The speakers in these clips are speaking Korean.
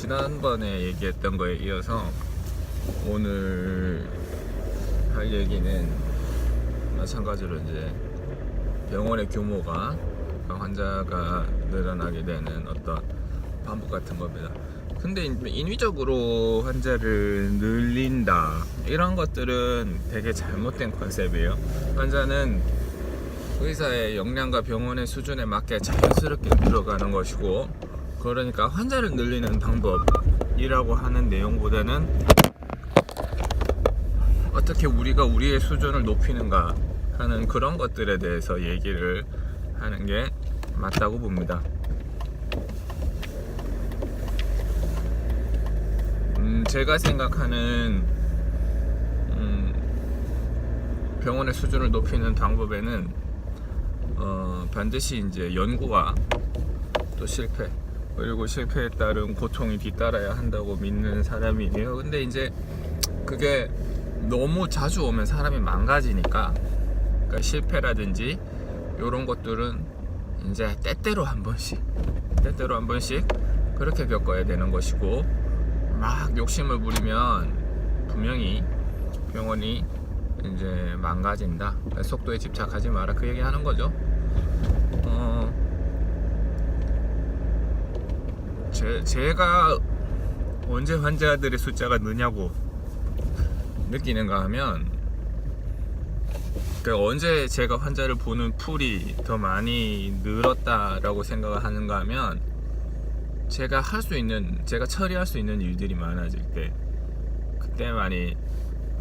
지난번에 얘기했던 거에 이어서 오늘 할 얘기는 마찬가지로 이제 병원의 규모가 환자가 늘어나게 되는 어떤 방법 같은 겁니다. 근데 인위적으로 환자를 늘린다 이런 것들은 되게 잘못된 컨셉이에요. 환자는 의사의 역량과 병원의 수준에 맞게 자연스럽게 들어가는 것이고, 그러니까 환자를 늘리는 방법이라고 하는 내용보다는 어떻게 우리가 우리의 수준을 높이는가 하는 그런 것들에 대해서 얘기를 하는 게 맞다고 봅니다. 제가 생각하는 병원의 수준을 높이는 방법에는 반드시 이제 연구와 또 실패, 그리고 실패에 따른 고통이 뒤따라야 한다고 믿는 사람이에요. 근데 이제 그게 너무 자주 오면 사람이 망가지니까, 그러니까 실패라든지 이런 것들은 이제 때때로 한 번씩 그렇게 겪어야 되는 것이고, 막 욕심을 부리면 분명히 병원이 이제 망가진다. 속도에 집착하지 마라, 그 얘기 하는 거죠. 제가 언제 환자들의 숫자가 느냐고 느끼는가 하면, 그러니까 언제 제가 환자를 보는 풀이 더 많이 늘었다라고 생각을 하는가 하면, 제가 처리할 수 있는 일들이 많아질 때, 그때 많이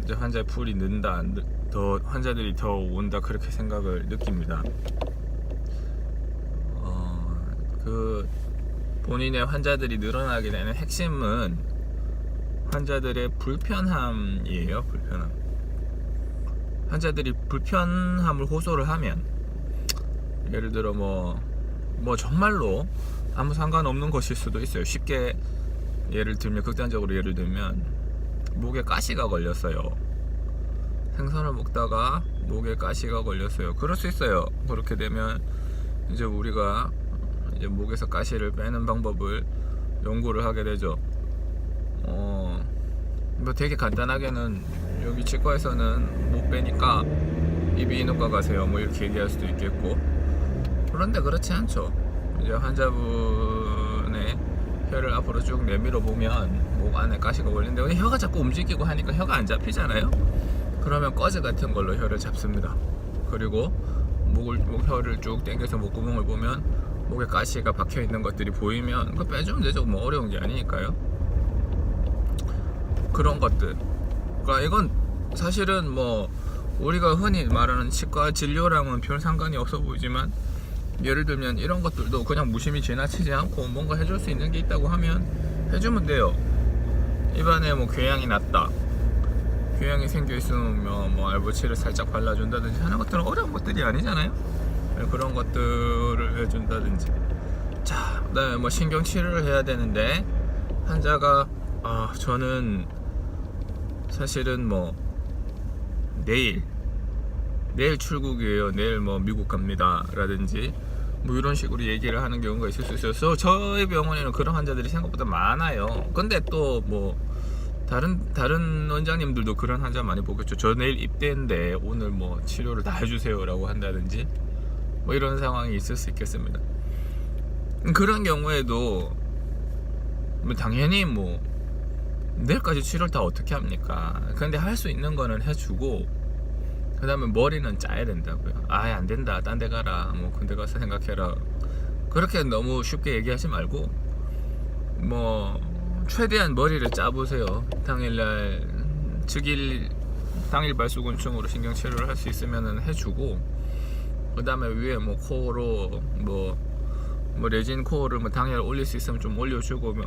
이제 환자의 풀이 는다, 더 환자들이 더 온다, 그렇게 생각을 느낍니다. 본인의 환자들이 늘어나게 되는 핵심은 환자들의 불편함이에요. 불편함. 환자들이 불편함을 호소를 하면, 예를 들어 뭐 정말로 아무 상관없는 것일 수도 있어요. 쉽게 극단적으로 예를 들면 목에 가시가 걸렸어요. 생선을 먹다가 목에 가시가 걸렸어요. 그럴 수 있어요. 그렇게 되면 이제 우리가 이제 목에서 가시를 빼는 방법을 연구를 하게 되죠. 뭐 되게 간단하게는 여기 치과에서는 못 빼니까 이비인후과 가세요, 뭐 이렇게 얘기할 수도 있겠고. 그런데 그렇지 않죠. 이제 환자분의 혀를 앞으로 쭉 내밀어 보면 목 안에 가시가 걸리는데, 근데 혀가 자꾸 움직이고 하니까 혀가 안 잡히잖아요. 그러면 꺼즈 같은 걸로 혀를 잡습니다. 그리고 혀를 쭉 당겨서 목구멍을 보면 목에 가시가 박혀 있는 것들이 보이면 그거 빼주면 되죠. 뭐 어려운 게 아니니까요. 그런 것들, 그러니까 이건 사실은 뭐 우리가 흔히 말하는 치과 진료랑은 별 상관이 없어 보이지만, 예를 들면 이런 것들도 그냥 무심히 지나치지 않고 뭔가 해줄 수 있는 게 있다고 하면 해주면 돼요. 입안에 뭐 궤양이 났다, 궤양이 생겨 있으면 뭐 알보치를 살짝 발라준다든지 하는 것들은 어려운 것들이 아니잖아요. 그런 것들을 해준다든지. 자, 그다음에 뭐 신경 치료를 해야 되는데 환자가 저는 사실은 뭐 내일 출국이에요, 내일 뭐 미국 갑니다 라든지 뭐 이런 식으로 얘기를 하는 경우가 있을 수 있어서, 저희 병원에는 그런 환자들이 생각보다 많아요. 근데 또 뭐 다른 원장님들도 그런 환자 많이 보겠죠. 저 내일 입대인데 오늘 뭐 치료를 다 해주세요 라고 한다든지 뭐 이런 상황이 있을 수 있겠습니다. 그런 경우에도 뭐 당연히 뭐 내일까지 치료를 다 어떻게 합니까? 근데 할 수 있는 거는 해주고, 그 다음에 머리는 짜야 된다고요. 아예 안 된다, 딴 데 가라, 뭐 군대 가서 생각해라, 그렇게 너무 쉽게 얘기하지 말고 뭐 최대한 머리를 짜보세요. 당일 발수곤충으로 신경치료를 할 수 있으면 해주고, 그 다음에 위에 뭐 코어로 뭐 레진 코어를 뭐 당일 올릴 수 있으면 좀 올려주고,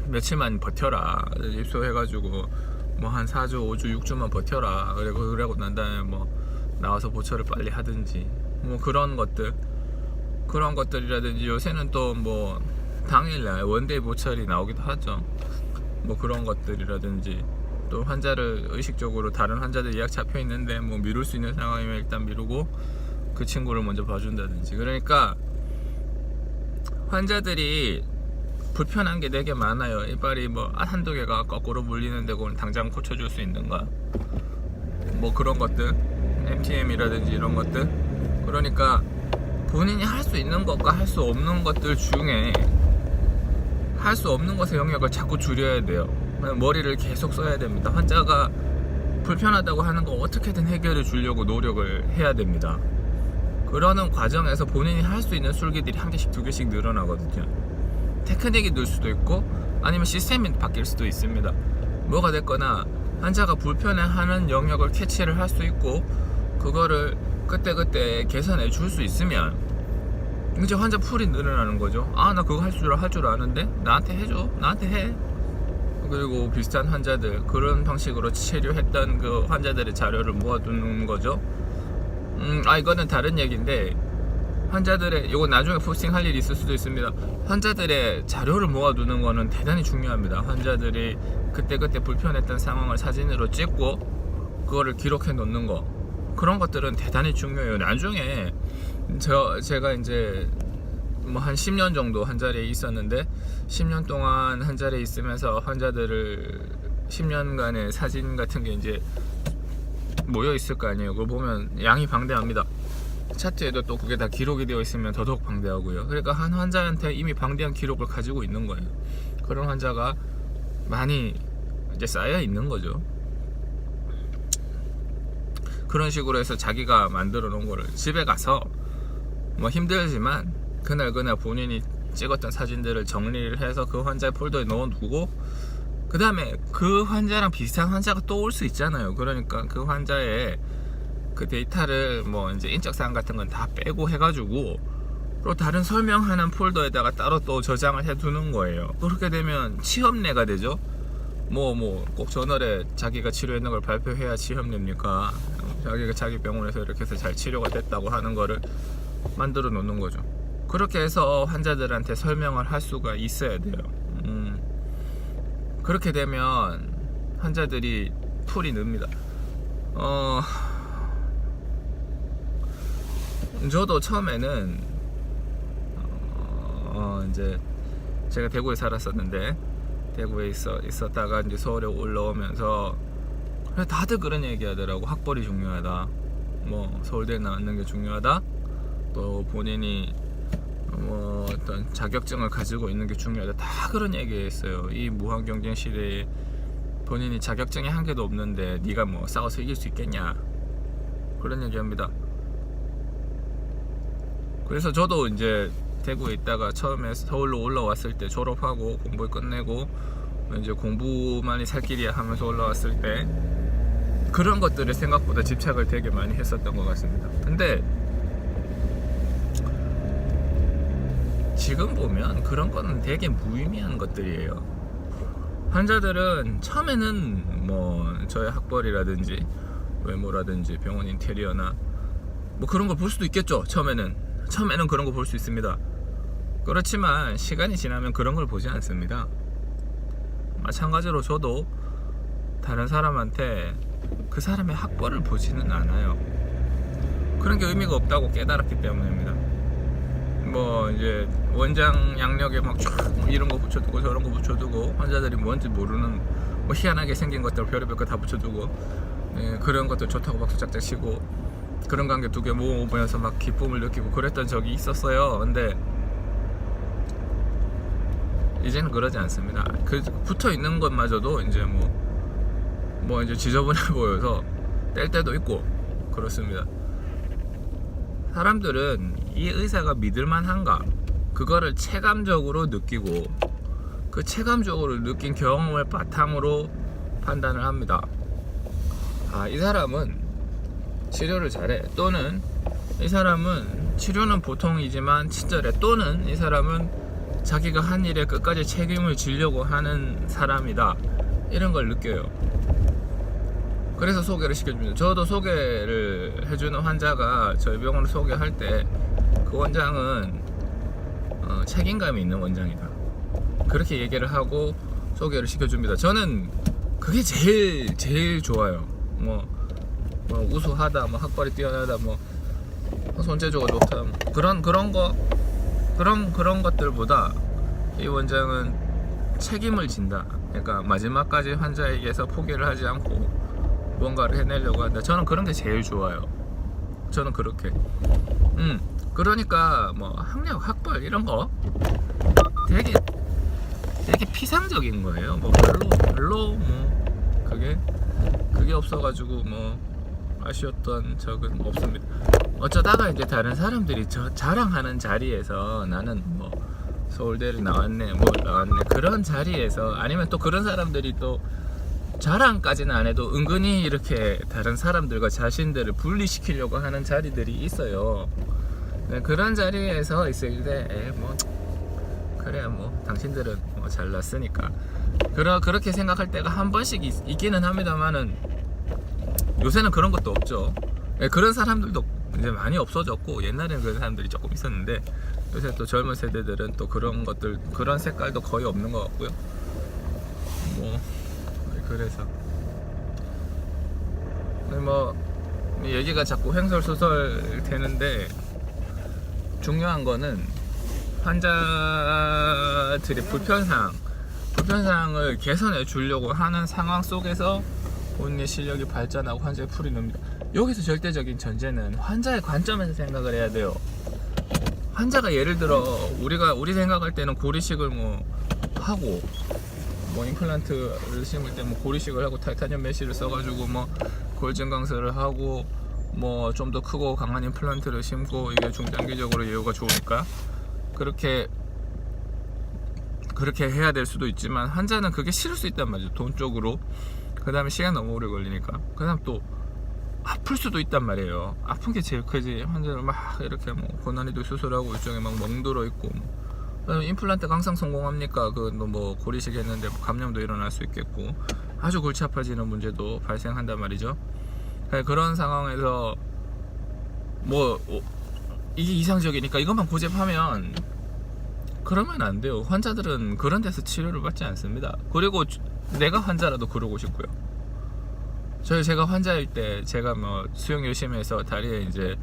며칠만 버텨라, 입소해가지고 뭐 한 4주, 5주, 6주만 버텨라, 그러고 난 다음에 뭐 나와서 보철을 빨리 하든지, 뭐 그런 것들이라든지, 요새는 또 뭐 당일날 원데이 보철이 나오기도 하죠. 뭐 그런 것들이라든지, 또 환자를 의식적으로 다른 환자들 예약 잡혀 있는데 뭐 미룰 수 있는 상황이면 일단 미루고 그 친구를 먼저 봐준다든지. 그러니까 환자들이 불편한 게 되게 많아요. 이빨이 뭐 한두 개가 거꾸로 물리는데 그걸 당장 고쳐줄 수 있는가, 뭐 그런 것들, MTM이라든지 이런 것들. 그러니까 본인이 할 수 있는 것과 할 수 없는 것들 중에 할 수 없는 것의 영역을 자꾸 줄여야 돼요. 머리를 계속 써야 됩니다. 환자가 불편하다고 하는 거 어떻게든 해결해 주려고 노력을 해야 됩니다. 그러는 과정에서 본인이 할 수 있는 술기들이 한 개씩 두 개씩 늘어나거든요. 테크닉이 늘 수도 있고 아니면 시스템이 바뀔 수도 있습니다. 뭐가 됐거나 환자가 불편해하는 영역을 캐치를 할 수 있고 그거를 그때그때 개선해 줄 수 있으면 이제 환자 풀이 늘어나는 거죠. 아, 나 그거 할 줄 아는데 나한테 해줘, 나한테 해. 그리고 비슷한 환자들, 그런 방식으로 치료했던 그 환자들의 자료를 모아두는 거죠. 이거는 다른 얘기인데, 환자들의, 이거 나중에 포스팅할 일이 있을 수도 있습니다. 환자들의 자료를 모아두는 거는 대단히 중요합니다. 환자들이 그때그때 불편했던 상황을 사진으로 찍고 그거를 기록해 놓는 거, 그런 것들은 대단히 중요해요. 나중에 제가 이제 뭐 한 10년 정도 한 자리에 있었는데, 10년 동안 한 자리에 있으면서 환자들을 10년간의 사진 같은 게 이제 모여 있을 거 아니에요. 그걸 보면 양이 방대합니다. 차트에도 또 그게 다 기록이 되어 있으면 더더욱 방대하고요. 그러니까 한 환자한테 이미 방대한 기록을 가지고 있는 거예요. 그런 환자가 많이 이제 쌓여 있는 거죠. 그런 식으로 해서 자기가 만들어 놓은 거를 집에 가서 뭐 힘들지만 그날 본인이 찍었던 사진들을 정리를 해서 그 환자의 폴더에 넣어두고, 그 다음에 그 환자랑 비슷한 환자가 또 올 수 있잖아요. 그러니까 그 환자의 그 데이터를 뭐 이제 인적사항 같은 건 다 빼고 해가지고 또 다른 설명하는 폴더에다가 따로 또 저장을 해두는 거예요. 그렇게 되면 치험내가 되죠. 뭐 꼭 저널에 자기가 치료했는 걸 발표해야 치험내입니까? 자기가 자기 병원에서 이렇게 해서 잘 치료가 됐다고 하는 거를 만들어 놓는 거죠. 그렇게 해서 환자들한테 설명을 할 수가 있어야 돼요. 그렇게 되면 환자들이 풀이 늡니다. 저도 처음에는 이제 제가 대구에 살았었는데, 대구에 있었다가 이제 서울에 올라오면서 다들 그런 얘기 하더라고. 학벌이 중요하다, 뭐 서울대에 나왔는 게 중요하다, 또 본인이 뭐 어떤 자격증을 가지고 있는 게 중요하다, 다 그런 얘기했어요. 이 무한 경쟁 시대에 본인이 자격증이 한 개도 없는데 네가 뭐 싸워서 이길 수 있겠냐, 그런 얘기합니다. 그래서 저도 이제 대구에 있다가 처음에 서울로 올라왔을 때, 졸업하고 공부 끝내고 이제 공부만이 살 길이야 하면서 올라왔을 때 그런 것들을 생각보다 집착을 되게 많이 했었던 것 같습니다. 근데 지금 보면 그런 거는 되게 무의미한 것들이에요. 환자들은 처음에는 뭐 저의 학벌이라든지 외모라든지 병원 인테리어나 뭐 그런 걸 볼 수도 있겠죠. 처음에는 그런 거 볼 수 있습니다. 그렇지만 시간이 지나면 그런 걸 보지 않습니다. 마찬가지로 저도 다른 사람한테 그 사람의 학벌을 보지는 않아요. 그런 게 의미가 없다고 깨달았기 때문입니다. 뭐 이제 원장 양력에 막 쫙 이런 거 붙여두고 저런 거 붙여두고, 환자들이 뭔지 모르는 뭐 희한하게 생긴 것들 별의별 거 다 붙여두고, 그런 것들 좋다고 박수 짝짝 치고, 그런 관계 두 개 모으면서 막 기쁨을 느끼고 그랬던 적이 있었어요. 근데 이제는 그러지 않습니다. 그 붙어 있는 것마저도 이제 뭐 이제 지저분해 보여서 뗄 때도 있고 그렇습니다. 사람들은 이 의사가 믿을만한가, 그거를 체감적으로 느끼고 그 체감적으로 느낀 경험을 바탕으로 판단을 합니다. 이 사람은 치료를 잘해, 또는 이 사람은 치료는 보통이지만 친절해, 또는 이 사람은 자기가 한 일에 끝까지 책임을 지려고 하는 사람이다, 이런 걸 느껴요. 그래서 소개를 시켜줍니다. 저도 소개를 해주는 환자가 저희 병원을 소개할 때 그 원장은 책임감이 있는 원장이다, 그렇게 얘기를 하고 소개를 시켜줍니다. 저는 그게 제일 좋아요. 뭐 우수하다, 뭐 학벌이 뛰어나다, 뭐 손재주가 좋다, 그런 것들보다 이 원장은 책임을 진다. 그러니까 마지막까지 환자에게서 포기를 하지 않고 뭔가를 해내려고 한다. 저는 그런 게 제일 좋아요. 저는 그렇게. 그러니까 뭐 학력, 학벌 이런 거 되게 피상적인 거예요. 뭐 별로 뭐 그게 없어가지고 뭐 아쉬웠던 적은 없습니다. 어쩌다가 이제 다른 사람들이 자랑하는 자리에서 나는 뭐 서울대를 나왔네, 뭐 나왔네 그런 자리에서, 아니면 또 그런 사람들이 또 자랑까지는 안 해도 은근히 이렇게 다른 사람들과 자신들을 분리시키려고 하는 자리들이 있어요. 그런 자리에서 있을 때 뭐 그래 뭐 당신들은 뭐 잘났으니까 그렇게 생각할 때가 한 번씩 있기는 합니다만은 요새는 그런 것도 없죠. 그런 사람들도 이제 많이 없어졌고, 옛날에는 그런 사람들이 조금 있었는데 요새 또 젊은 세대들은 또 그런 것들, 그런 색깔도 거의 없는 것 같고요. 뭐 그래서 뭐 얘기가 자꾸 횡설수설 되는데, 중요한 거는 환자들의 불편사항을 개선해 주려고 하는 상황 속에서 본인의 실력이 발전하고 환자의 풀이 늡니다. 여기서 절대적인 전제는 환자의 관점에서 생각을 해야 돼요. 환자가 예를 들어 우리 생각할 때는 고리식을 뭐 하고 뭐 임플란트를 심을 때 뭐 고리식을 하고 타이타늄 메쉬를 써가지고 뭐 골증강사를 하고 뭐 좀 더 크고 강한 임플란트를 심고 이게 중장기적으로 예후가 좋으니까 그렇게 해야 될 수도 있지만, 환자는 그게 싫을 수 있단 말이죠. 돈 쪽으로. 그 다음에 시간 너무 오래 걸리니까. 그 다음 또 아플 수도 있단 말이에요. 아픈 게 제일 크지. 환자를 막 이렇게 뭐 고난이도 수술하고 일종에 막 멍들어 있고 뭐. 임플란트가 항상 성공합니까? 뭐 고리식 했는데 감염도 일어날 수 있겠고 아주 골치 아파지는 문제도 발생한단 말이죠. 그런 상황에서 뭐 이게 이상적이니까 이것만 고집하면 그러면 안 돼요. 환자들은 그런 데서 치료를 받지 않습니다. 그리고 내가 환자라도 그러고 싶고요. 제가 환자일 때 제가 뭐 수영 열심히 해서 다리에 이제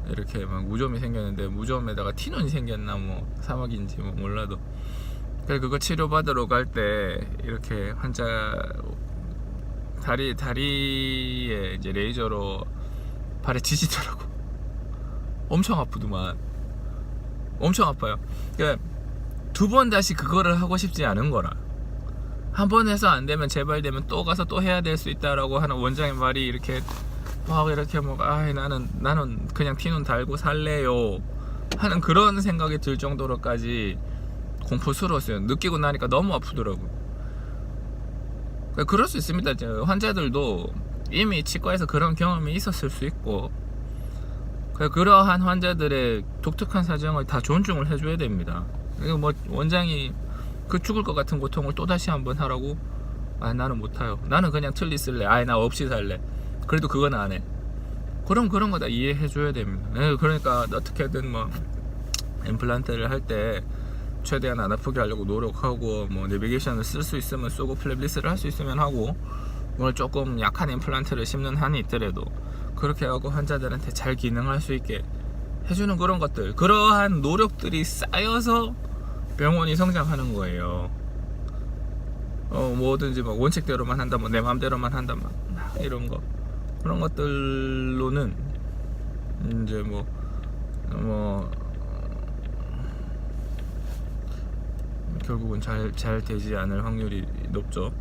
이렇게 막 무좀이 생겼는데, 무좀에다가 티눈이 생겼나 뭐 사막인지 뭐 몰라도, 그거 치료받으러 갈 때 이렇게 환자 다리에 이제 레이저로 발에 지지더라고. 엄청 아프더만. 엄청 아파요. 그러니까 두 번 다시 그거를 하고 싶지 않은 거라. 한 번 해서 안 되면 제발 되면 또 가서 또 해야 될 수 있다라고 하는 원장의 말이 이렇게 막 이렇게 뭐 나는 그냥 티눈 달고 살래요 하는 그런 생각이 들 정도로까지 공포스러웠어요. 느끼고 나니까 너무 아프더라고. 그럴 수 있습니다. 환자들도 이미 치과에서 그런 경험이 있었을 수 있고, 그러한 환자들의 독특한 사정을 다 존중을 해줘야 됩니다. 그리고 뭐 원장이 그 죽을 것 같은 고통을 또다시 한번 하라고? 나는 못해요. 나는 그냥 틀리 쓸래. 나 없이 살래. 그래도 그건 안 해. 그럼 그런 거 다 이해해줘야 됩니다. 그러니까 어떻게든 뭐 임플란트를 할 때 최대한 안 아프게 하려고 노력하고, 뭐 내비게이션을 쓸 수 있으면 쓰고 플랩리스를 할 수 있으면 하고, 오늘 조금 약한 임플란트를 심는 한이 있더라도 그렇게 하고 환자들한테 잘 기능할 수 있게 해주는 그런 것들, 그러한 노력들이 쌓여서 병원이 성장하는 거예요. 뭐든지 뭐 원칙대로만 한다, 뭐 내 마음대로만 한다, 막 이런 거, 그런 것들로는 이제 뭐 결국은 잘 되지 않을 확률이 높죠.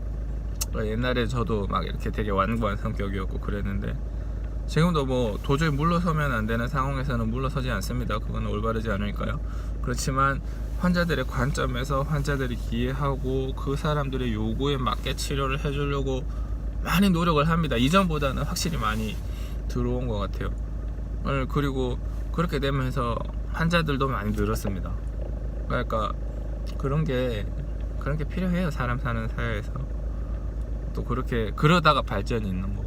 옛날에 저도 막 이렇게 되게 완고한 성격이었고 그랬는데, 지금도 뭐 도저히 물러서면 안 되는 상황에서는 물러서지 않습니다. 그건 올바르지 않으니까요. 그렇지만 환자들의 관점에서 환자들이 이해하고 그 사람들의 요구에 맞게 치료를 해주려고 많이 노력을 합니다. 이전보다는 확실히 많이 들어온 것 같아요. 그리고 그렇게 되면서 환자들도 많이 늘었습니다. 그러니까 그런 게 필요해요. 사람 사는 사회에서. 또 그러다가 발전이 있는 거.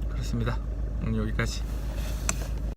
그렇습니다. 오늘 여기까지.